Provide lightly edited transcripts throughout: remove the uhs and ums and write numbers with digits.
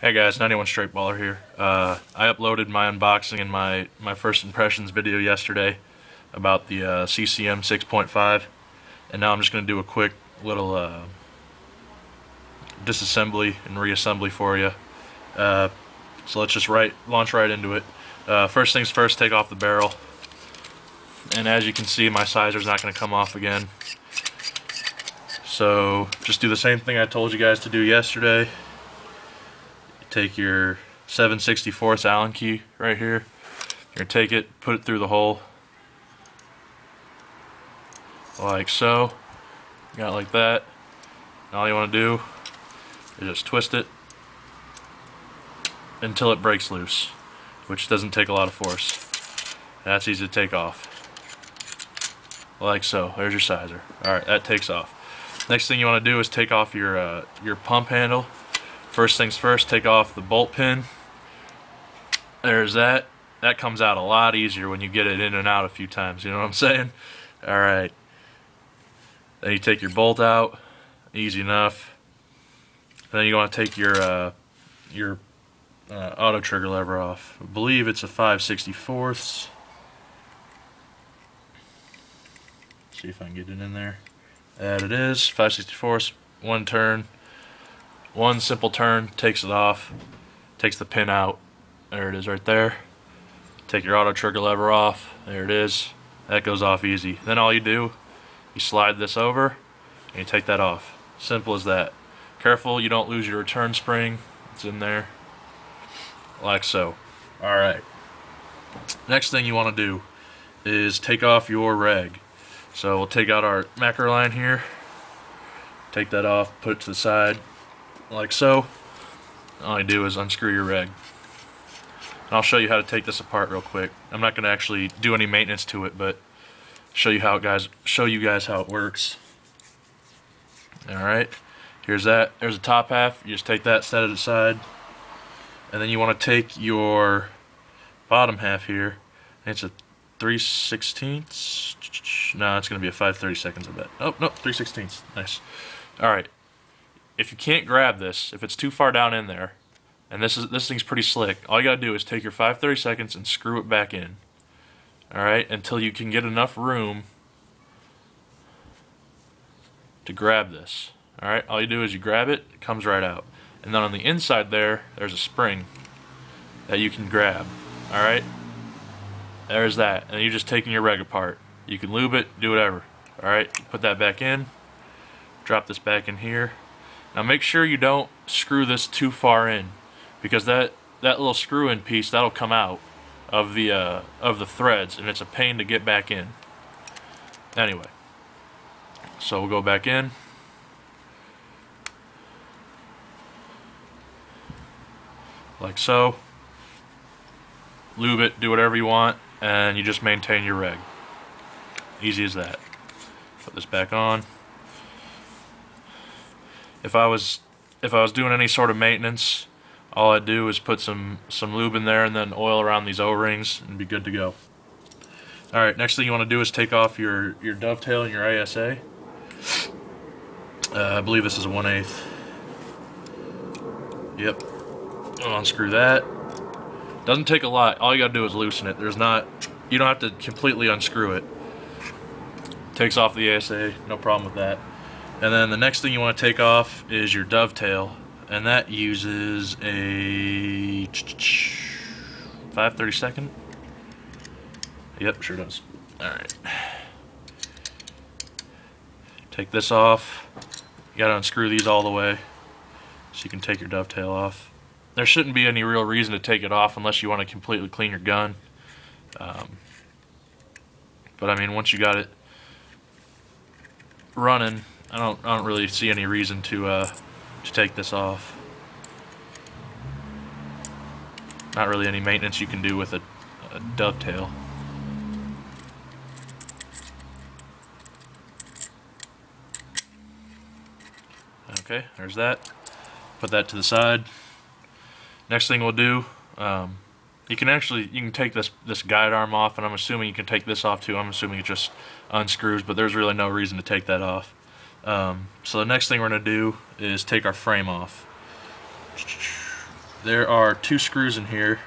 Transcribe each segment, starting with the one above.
Hey guys, 91 Straight Baller here. I uploaded my unboxing and my first impressions video yesterday about the CCM 6.5, and now I'm just going to do a quick little disassembly and reassembly for you. So let's just launch right into it. First things first, take off the barrel, and as you can see, my sizer's not going to come off again. So just do the same thing I told you guys to do yesterday. Take your 7/64 Allen key right here. You're going to take it, put it through the hole like so. Got it like that. And all you want to do is just twist it until it breaks loose, which doesn't take a lot of force. That's easy to take off. Like so. There's your sizer. Alright, that takes off. Next thing you want to do is take off your pump handle. First things first, take off the bolt pin. There's that. That comes out a lot easier when you get it in and out a few times, you know what I'm saying? Alright. Then you take your bolt out. Easy enough. And then you want to take your auto trigger lever off. I believe it's a 5/64. See if I can get it in there. That it is. 5/64. One turn. One simple turn takes it off, takes the pin out. There it is right there. Take your auto trigger lever off. There it is. That goes off easy. Then all you do, you slide this over and you take that off. Simple as that. Careful you don't lose your return spring. It's in there. Like so. Alright. Next thing you want to do is take off your reg. So we'll take out our macro line here. Take that off, put it to the side. Like so. All you do is unscrew your reg. And I'll show you how to take this apart real quick. I'm not going to actually do any maintenance to it, but show you guys how it works. Alright, here's that. There's the top half. You just take that, set it aside. And then you want to take your bottom half here. It's a 3/16. No, it's going to be a 5/32, I bet. Oh, no, 3/16. Nice. Alright. If you can't grab this, if it's too far down in there, and this thing's pretty slick, all you gotta do is take your 5/32 and screw it back in. Alright, until you can get enough room to grab this. Alright, all you do is you grab it, it comes right out. And then on the inside there's a spring that you can grab. Alright, there's that. And you're just taking your reg apart. You can lube it, do whatever. Alright, put that back in, drop this back in here. Now make sure you don't screw this too far in, because that little screw-in piece, that'll come out of the threads, and it's a pain to get back in. Anyway, so we'll go back in. Like so. Lube it, do whatever you want, and you just maintain your reg. Easy as that. Put this back on. If I was doing any sort of maintenance, all I'd do is put some lube in there and then oil around these O-rings and be good to go. Alright, next thing you want to do is take off your dovetail and your ASA. I believe this is a 1/8. Yep. I'll unscrew that. Doesn't take a lot. All you gotta do is loosen it. You don't have to completely unscrew it. Takes off the ASA, no problem with that. And then the next thing you want to take off is your dovetail, and that uses a 5/32. Yep, sure does. Alright. Take this off. You gotta unscrew these all the way so you can take your dovetail off. There shouldn't be any real reason to take it off unless you want to completely clean your gun. But I mean, once you got it running, I don't really see any reason to take this off. Not really any maintenance you can do with a dovetail. Okay, there's that. Put that to the side. Next thing we'll do, you can take this guide arm off, and I'm assuming you can take this off too. I'm assuming it just unscrews, but there's really no reason to take that off. So the next thing we're going to do is take our frame off. there are 2 screws in here.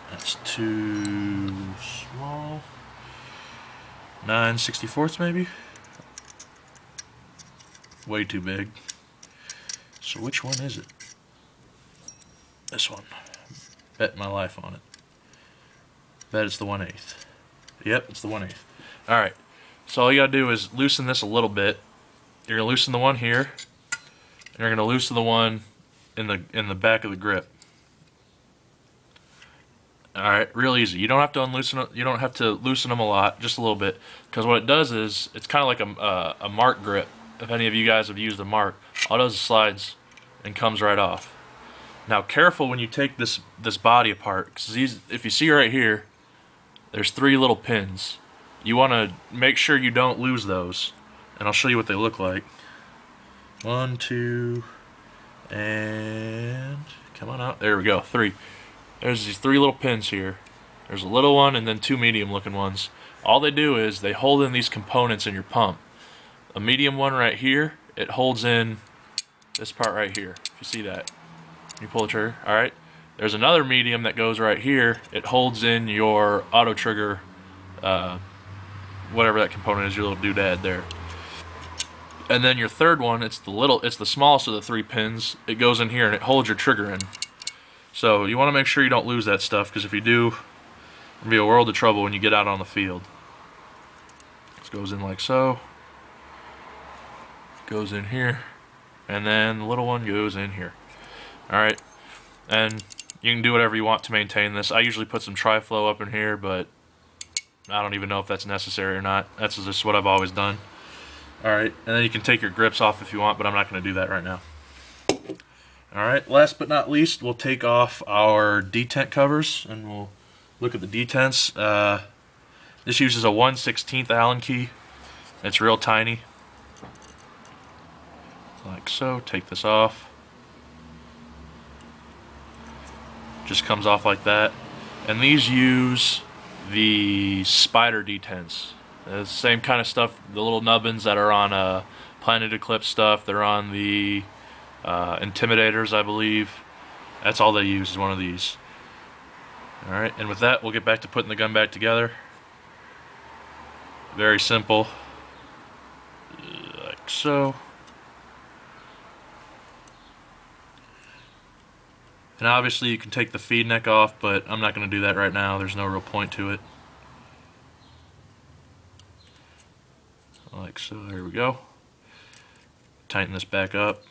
That's too small. 9/64 maybe? Way too big. So which one is it? This one. Bet my life on it. Bet it's the 1/8. Yep, it's the 1/8. Alright, so all you gotta do is loosen this a little bit. You're gonna loosen the one here, and you're gonna loosen the one in the back of the grip. Alright, real easy. You don't have to loosen them a lot, just a little bit, because what it does is it's kind of like a mark grip. If any of you guys have used a mark, all it does is slides and comes right off. Now, careful when you take this body apart, because if you see right here, there's 3 little pins. You want to make sure you don't lose those, and I'll show you what they look like. 1, 2, and come on out. There we go. 3. There's these 3 little pins here. There's a little one and then 2 medium-looking ones. All they do is they hold in these components in your pump. A medium one right here, it holds in this part right here. If you see that, you pull the trigger. All right. There's another medium that goes right here. It holds in your auto trigger, whatever that component is, your little doodad there. And then your third one, it's the smallest of the 3 pins. It goes in here and it holds your trigger in. So you want to make sure you don't lose that stuff, because if you do, it'll be a world of trouble when you get out on the field. This goes in like so. Goes in here, and then the little one goes in here. Alright, and you can do whatever you want to maintain this. I usually put some tri-flow up in here, but I don't even know if that's necessary or not. That's just what I've always done. Alright, and then you can take your grips off if you want, but I'm not going to do that right now. Alright, last but not least, we'll take off our detent covers, and we'll look at the detents. This uses a 1/16 Allen key. It's real tiny. Like so. Take this off. Just comes off like that. And these use the spider detents. The same kind of stuff, the little nubbins that are on Planet Eclipse stuff. They're on the Intimidators, I believe. That's all they use, is one of these. Alright, and with that, we'll get back to putting the gun back together. Very simple. Like so. And obviously you can take the feed neck off, but I'm not going to do that right now. There's no real point to it. Like so, there we go. Tighten this back up.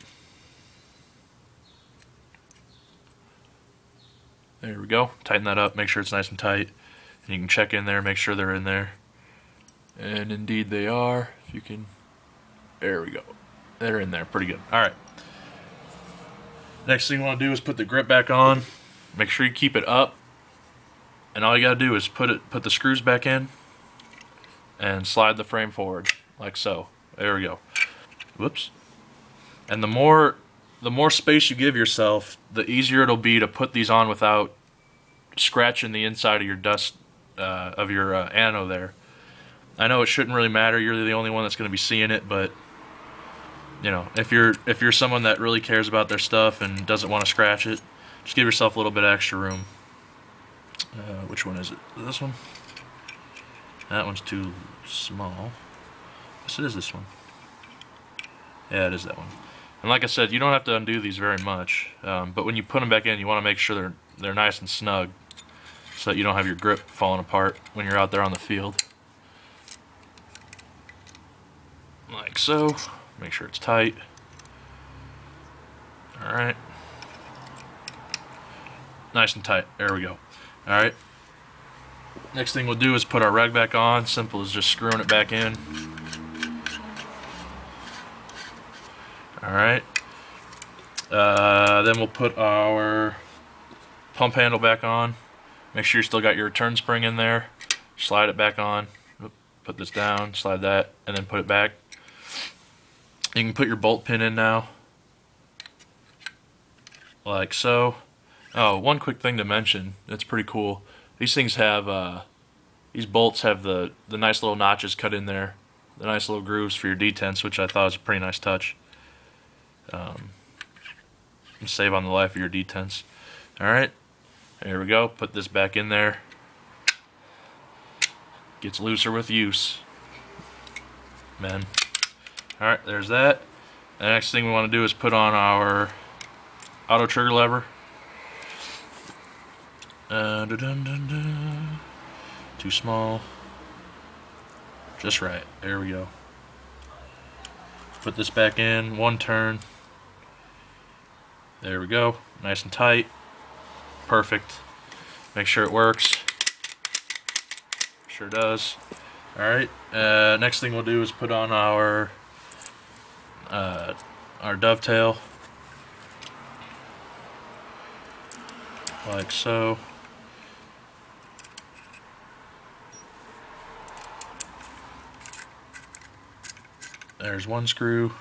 There we go. Tighten that up, make sure it's nice and tight. And you can check in there, make sure they're in there. And indeed they are. If you can, there we go. They're in there, pretty good. Alright. Next thing you want to do is put the grip back on. Make sure you keep it up. And all you got to do is put the screws back in and slide the frame forward, like so. There we go. Whoops. And the more space you give yourself, the easier it'll be to put these on without scratching the inside of your dust of your ano there. I know it shouldn't really matter. You're the only one that's going to be seeing it, but you know, if you're someone that really cares about their stuff and doesn't want to scratch it, just give yourself a little bit of extra room. Which one is it? This one? That one's too small. Yes, it is this one. Yeah, it is that one. And like I said, you don't have to undo these very much, but when you put them back in, you want to make sure they're nice and snug, so that you don't have your grip falling apart when you're out there on the field. Like so. Make sure it's tight. Alright. Nice and tight. There we go. Alright. Next thing we'll do is put our reg back on. Simple as just screwing it back in. Alright. Then we'll put our pump handle back on. Make sure you still got your return spring in there. Slide it back on. Put this down, slide that, and then put it back. You can put your bolt pin in now, like so. Oh, one quick thing to mention, that's pretty cool. These things have, these bolts have the nice little notches cut in there, the nice little grooves for your detents, which I thought was a pretty nice touch. and save on the life of your detents. Alright, there we go. Put this back in there. Gets looser with use. Man. Alright, there's that. The next thing we want to do is put on our auto trigger lever. Too small. Just right. There we go. Put this back in, one turn. There we go. Nice and tight. Perfect. Make sure it works. Sure does. Alright. Next thing we'll do is put on our dovetail. Like so. There's one screw.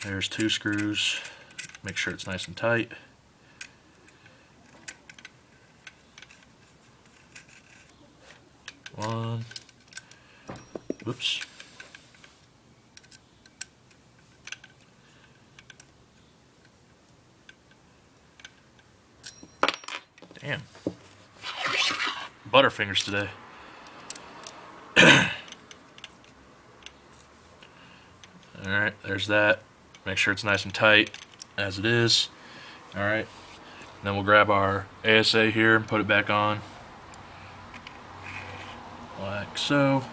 There's two screws. Make sure it's nice and tight. One. Whoops. Damn. Butterfingers today. Alright, there's that. Make sure it's nice and tight, as it is. Alright. Then we'll grab our ASA here and put it back on. Like so.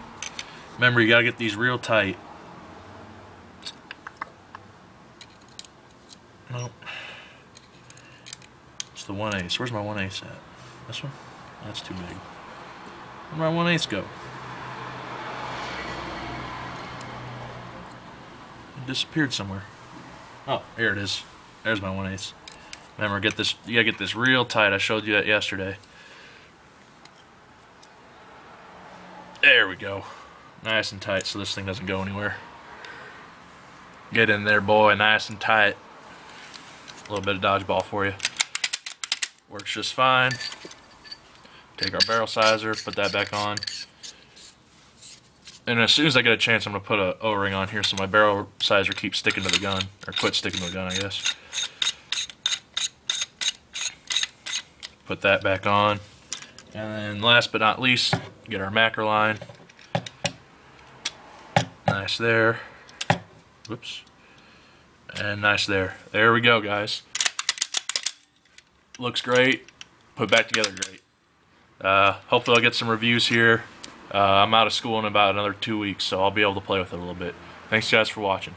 Remember, you gotta get these real tight. Nope. It's the 1/8. Where's my 1/8 at? This one? That's too big. Where'd my 1/8 go? It disappeared somewhere. Oh, here it is. There's my 1/8. Remember, get this. You gotta get this real tight. I showed you that yesterday. There we go. Nice and tight, so this thing doesn't go anywhere. Get in there, boy. Nice and tight. A little bit of dodgeball for you. Works just fine. Take our barrel sizer, put that back on. And as soon as I get a chance, I'm going to put a O-ring on here so my barrel sizer keeps sticking to the gun. Or quit sticking to the gun, I guess. Put that back on. And then last but not least, get our macro line. Nice there. Whoops. And nice there. There we go, guys. Looks great. Put back together great. Hopefully I'll get some reviews here. I'm out of school in about another 2 weeks, so I'll be able to play with it a little bit. Thanks guys for watching.